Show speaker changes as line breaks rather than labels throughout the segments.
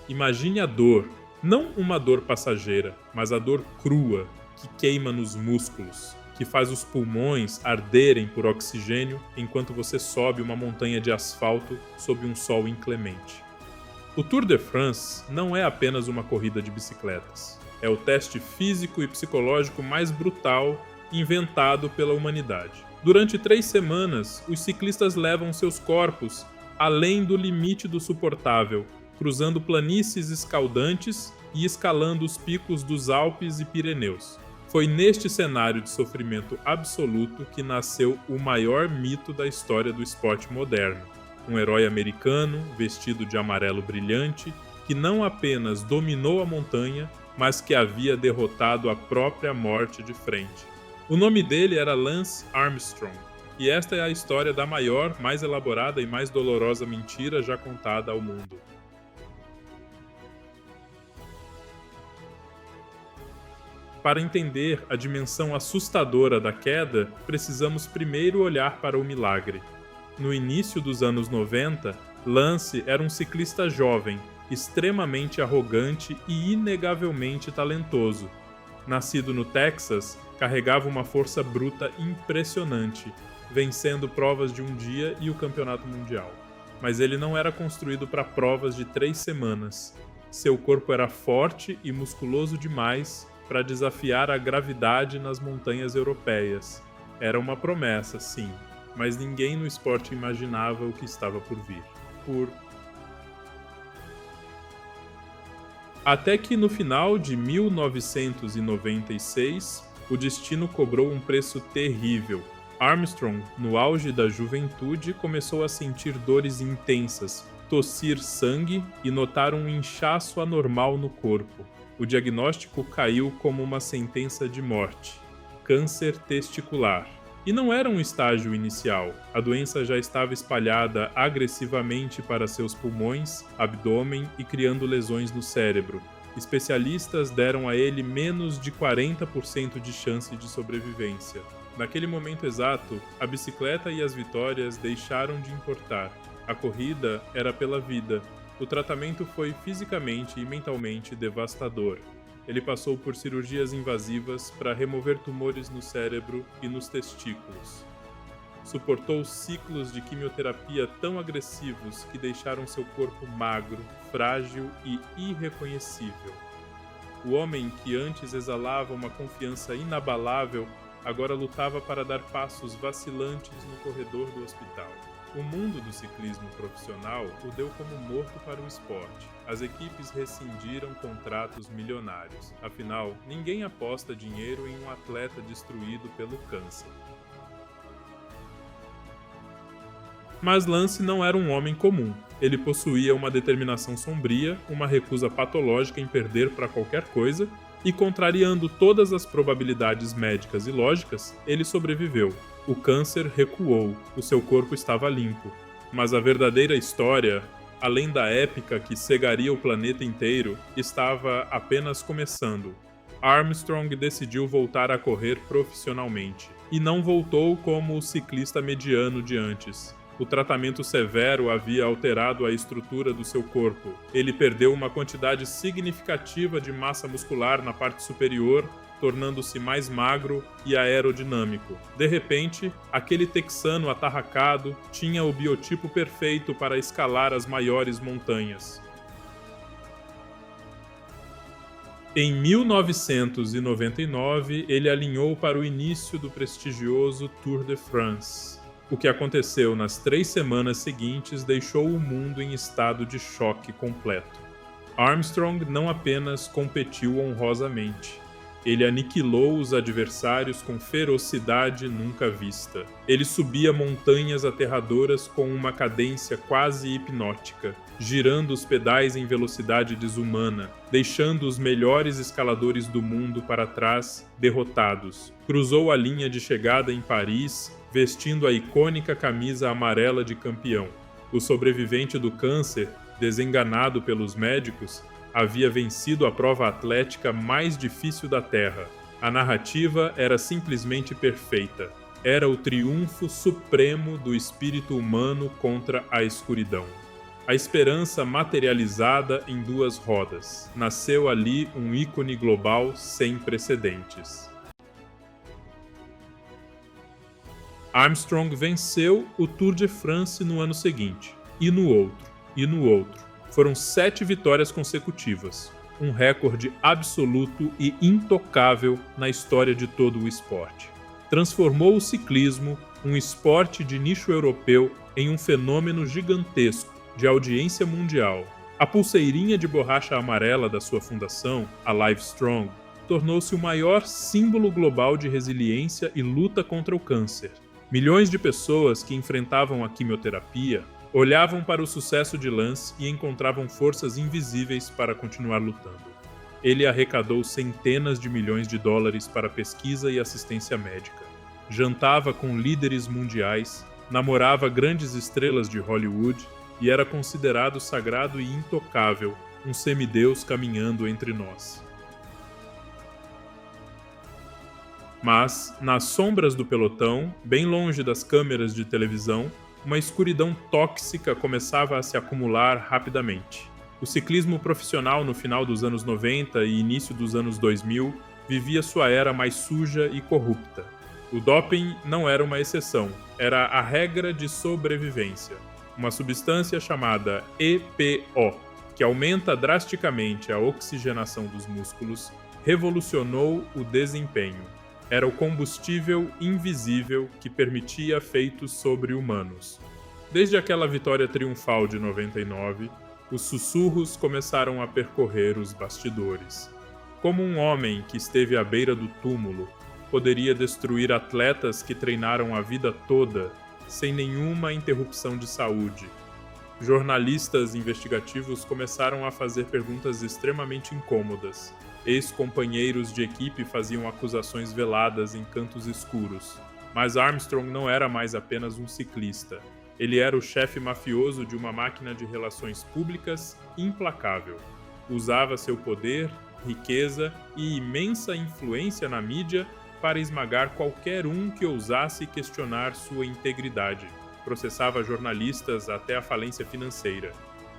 Imagine a dor, não uma dor passageira, mas a dor crua, que queima nos músculos, que faz os pulmões arderem por oxigênio enquanto você sobe uma montanha de asfalto sob um sol inclemente. O Tour de France não é apenas uma corrida de bicicletas. É o teste físico e psicológico mais brutal inventado pela humanidade. Durante 3 semanas, os ciclistas levam seus corpos além do limite do suportável, cruzando planícies escaldantes e escalando os picos dos Alpes e Pirineus. Foi neste cenário de sofrimento absoluto que nasceu o maior mito da história do esporte moderno. Um herói americano, vestido de amarelo brilhante, que não apenas dominou a montanha, mas que havia derrotado a própria morte de frente. O nome dele era Lance Armstrong, e esta é a história da maior, mais elaborada e mais dolorosa mentira já contada ao mundo. Para entender a dimensão assustadora da queda, precisamos primeiro olhar para o milagre. No início dos anos 90, Lance era um ciclista jovem, extremamente arrogante e inegavelmente talentoso. Nascido no Texas, carregava uma força bruta impressionante, vencendo provas de um dia e o campeonato mundial. Mas ele não era construído para provas de 3 semanas. Seu corpo era forte e musculoso demais para desafiar a gravidade nas montanhas europeias. Era uma promessa, sim, mas ninguém no esporte imaginava o que estava por vir. Até que no final de 1996, o destino cobrou um preço terrível. Armstrong, no auge da juventude, começou a sentir dores intensas, tossir sangue e notar um inchaço anormal no corpo. O diagnóstico caiu como uma sentença de morte: câncer testicular. E não era um estágio inicial. A doença já estava espalhada agressivamente para seus pulmões, abdômen e criando lesões no cérebro. Especialistas deram a ele menos de 40% de chance de sobrevivência. Naquele momento exato, a bicicleta e as vitórias deixaram de importar. A corrida era pela vida. O tratamento foi fisicamente e mentalmente devastador. Ele passou por cirurgias invasivas para remover tumores no cérebro e nos testículos. Suportou ciclos de quimioterapia tão agressivos que deixaram seu corpo magro, frágil e irreconhecível. O homem que antes exalava uma confiança inabalável agora lutava para dar passos vacilantes no corredor do hospital. O mundo do ciclismo profissional o deu como morto para o esporte. As equipes rescindiram contratos milionários. Afinal, ninguém aposta dinheiro em um atleta destruído pelo câncer. Mas Lance não era um homem comum. Ele possuía uma determinação sombria, uma recusa patológica em perder para qualquer coisa, e contrariando todas as probabilidades médicas e lógicas, ele sobreviveu. O câncer recuou, o seu corpo estava limpo. Mas a verdadeira história, além da épica que cegaria o planeta inteiro, estava apenas começando. Armstrong decidiu voltar a correr profissionalmente. E não voltou como o ciclista mediano de antes. O tratamento severo havia alterado a estrutura do seu corpo. Ele perdeu uma quantidade significativa de massa muscular na parte superior, tornando-se mais magro e aerodinâmico. De repente, aquele texano atarracado tinha o biotipo perfeito para escalar as maiores montanhas. Em 1999, ele alinhou para o início do prestigioso Tour de France. O que aconteceu nas 3 semanas seguintes deixou o mundo em estado de choque completo. Armstrong não apenas competiu honrosamente. Ele aniquilou os adversários com ferocidade nunca vista. Ele subia montanhas aterradoras com uma cadência quase hipnótica, girando os pedais em velocidade desumana, deixando os melhores escaladores do mundo para trás, derrotados. Cruzou a linha de chegada em Paris, vestindo a icônica camisa amarela de campeão. O sobrevivente do câncer, desenganado pelos médicos, havia vencido a prova atlética mais difícil da Terra. A narrativa era simplesmente perfeita. Era o triunfo supremo do espírito humano contra a escuridão. A esperança materializada em duas rodas. Nasceu ali um ícone global sem precedentes. Armstrong venceu o Tour de France no ano seguinte, e no outro, e no outro. Foram 7 vitórias consecutivas, um recorde absoluto e intocável na história de todo o esporte. Transformou o ciclismo, um esporte de nicho europeu, em um fenômeno gigantesco, de audiência mundial. A pulseirinha de borracha amarela da sua fundação, a Livestrong, tornou-se o maior símbolo global de resiliência e luta contra o câncer. Milhões de pessoas que enfrentavam a quimioterapia olhavam para o sucesso de Lance e encontravam forças invisíveis para continuar lutando. Ele arrecadou centenas de milhões de dólares para pesquisa e assistência médica. Jantava com líderes mundiais, namorava grandes estrelas de Hollywood e era considerado sagrado e intocável, um semideus caminhando entre nós. Mas, nas sombras do pelotão, bem longe das câmeras de televisão, uma escuridão tóxica começava a se acumular rapidamente. O ciclismo profissional no final dos anos 90 e início dos anos 2000 vivia sua era mais suja e corrupta. O doping não era uma exceção, era a regra de sobrevivência. Uma substância chamada EPO, que aumenta drasticamente a oxigenação dos músculos, revolucionou o desempenho. Era o combustível invisível que permitia feitos sobre-humanos. Desde aquela vitória triunfal de 99, os sussurros começaram a percorrer os bastidores. Como um homem que esteve à beira do túmulo poderia destruir atletas que treinaram a vida toda sem nenhuma interrupção de saúde? Jornalistas investigativos começaram a fazer perguntas extremamente incômodas. Ex-companheiros de equipe faziam acusações veladas em cantos escuros. Mas Armstrong não era mais apenas um ciclista. Ele era o chefe mafioso de uma máquina de relações públicas implacável. Usava seu poder, riqueza e imensa influência na mídia para esmagar qualquer um que ousasse questionar sua integridade. Processava jornalistas até a falência financeira.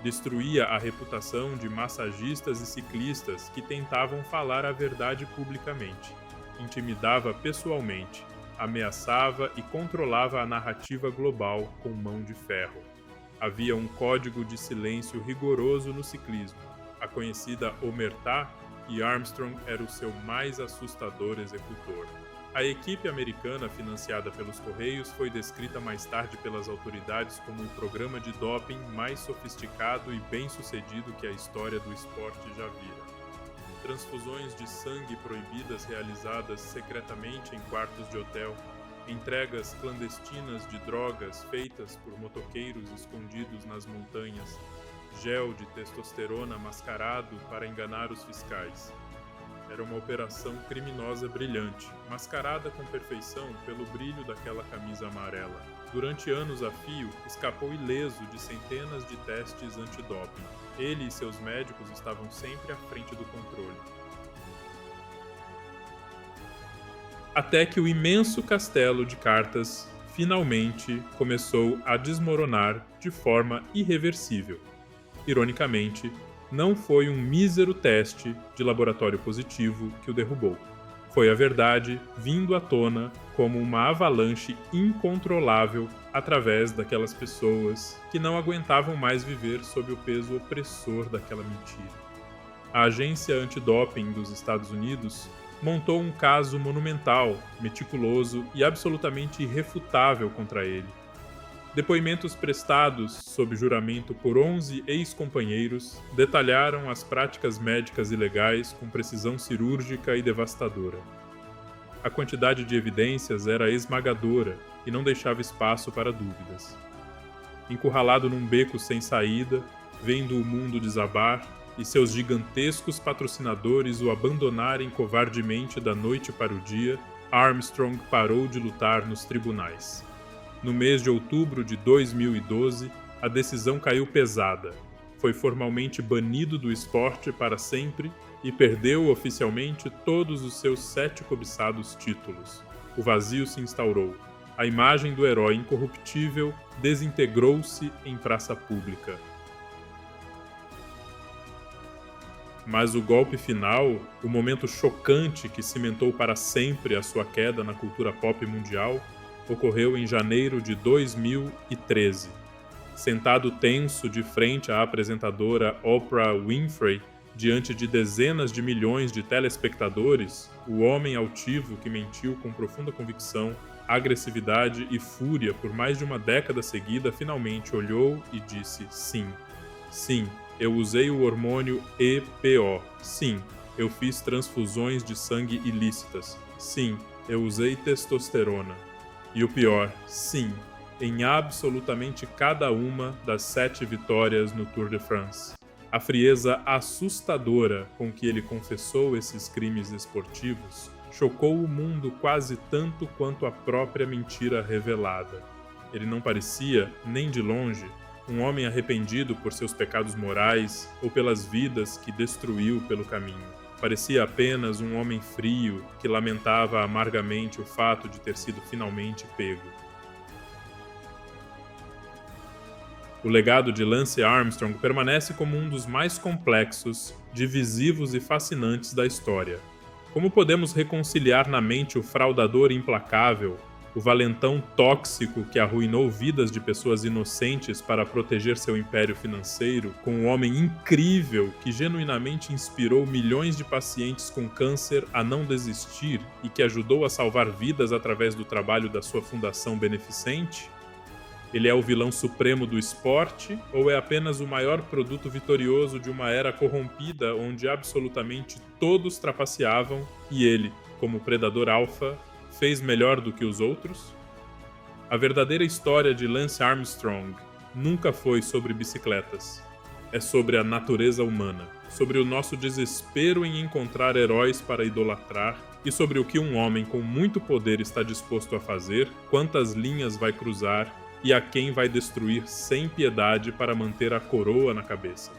Destruía a reputação de massagistas e ciclistas que tentavam falar a verdade publicamente. Intimidava pessoalmente, ameaçava e controlava a narrativa global com mão de ferro. Havia um código de silêncio rigoroso no ciclismo, a conhecida omertá, e Armstrong era o seu mais assustador executor. A equipe americana financiada pelos Correios foi descrita mais tarde pelas autoridades como o programa de doping mais sofisticado e bem-sucedido que a história do esporte já vira. Transfusões de sangue proibidas realizadas secretamente em quartos de hotel, entregas clandestinas de drogas feitas por motoqueiros escondidos nas montanhas, gel de testosterona mascarado para enganar os fiscais. Era uma operação criminosa brilhante, mascarada com perfeição pelo brilho daquela camisa amarela. Durante anos a fio, escapou ileso de centenas de testes antidoping. Ele e seus médicos estavam sempre à frente do controle. Até que o imenso castelo de cartas finalmente começou a desmoronar de forma irreversível. Ironicamente, não foi um mísero teste de laboratório positivo que o derrubou. Foi a verdade vindo à tona como uma avalanche incontrolável através daquelas pessoas que não aguentavam mais viver sob o peso opressor daquela mentira. A agência antidoping dos Estados Unidos montou um caso monumental, meticuloso e absolutamente irrefutável contra ele. Depoimentos prestados sob juramento por 11 ex-companheiros detalharam as práticas médicas ilegais com precisão cirúrgica e devastadora. A quantidade de evidências era esmagadora e não deixava espaço para dúvidas. Encurralado num beco sem saída, vendo o mundo desabar e seus gigantescos patrocinadores o abandonarem covardemente da noite para o dia, Armstrong parou de lutar nos tribunais. No mês de outubro de 2012, a decisão caiu pesada. Foi formalmente banido do esporte para sempre e perdeu oficialmente todos os seus 7 cobiçados títulos. O vazio se instaurou. A imagem do herói incorruptível desintegrou-se em praça pública. Mas o golpe final, o momento chocante que cimentou para sempre a sua queda na cultura pop mundial, ocorreu em janeiro de 2013. Sentado tenso de frente à apresentadora Oprah Winfrey, diante de dezenas de milhões de telespectadores, o homem altivo que mentiu com profunda convicção, agressividade e fúria por mais de uma década seguida finalmente olhou e disse sim. Sim, eu usei o hormônio EPO. Sim, eu fiz transfusões de sangue ilícitas. Sim, eu usei testosterona. E o pior, sim, em absolutamente cada uma das 7 vitórias no Tour de France. A frieza assustadora com que ele confessou esses crimes esportivos chocou o mundo quase tanto quanto a própria mentira revelada. Ele não parecia, nem de longe, um homem arrependido por seus pecados morais ou pelas vidas que destruiu pelo caminho. Parecia apenas um homem frio que lamentava amargamente o fato de ter sido finalmente pego. O legado de Lance Armstrong permanece como um dos mais complexos, divisivos e fascinantes da história. Como podemos reconciliar na mente o fraudador implacável, o valentão tóxico que arruinou vidas de pessoas inocentes para proteger seu império financeiro, com o homem incrível que genuinamente inspirou milhões de pacientes com câncer a não desistir e que ajudou a salvar vidas através do trabalho da sua fundação beneficente? Ele é o vilão supremo do esporte ou é apenas o maior produto vitorioso de uma era corrompida onde absolutamente todos trapaceavam e ele, como predador alfa, fez melhor do que os outros? A verdadeira história de Lance Armstrong nunca foi sobre bicicletas. É sobre a natureza humana, sobre o nosso desespero em encontrar heróis para idolatrar e sobre o que um homem com muito poder está disposto a fazer, quantas linhas vai cruzar e a quem vai destruir sem piedade para manter a coroa na cabeça.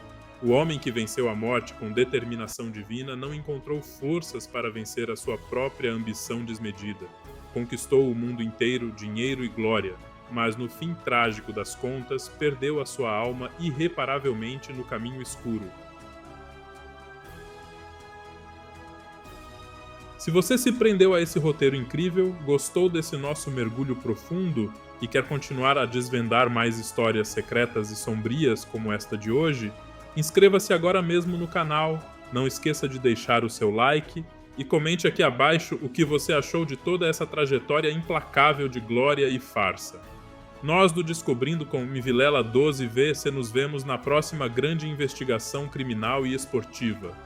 O homem que venceu a morte com determinação divina não encontrou forças para vencer a sua própria ambição desmedida. Conquistou o mundo inteiro, dinheiro e glória, mas no fim trágico das contas, perdeu a sua alma irreparavelmente no caminho escuro. Se você se prendeu a esse roteiro incrível, gostou desse nosso mergulho profundo e quer continuar a desvendar mais histórias secretas e sombrias como esta de hoje, inscreva-se agora mesmo no canal, não esqueça de deixar o seu like e comente aqui abaixo o que você achou de toda essa trajetória implacável de glória e farsa. Nós do Descobrindo com Mivilela 12V nos vemos na próxima grande investigação criminal e esportiva.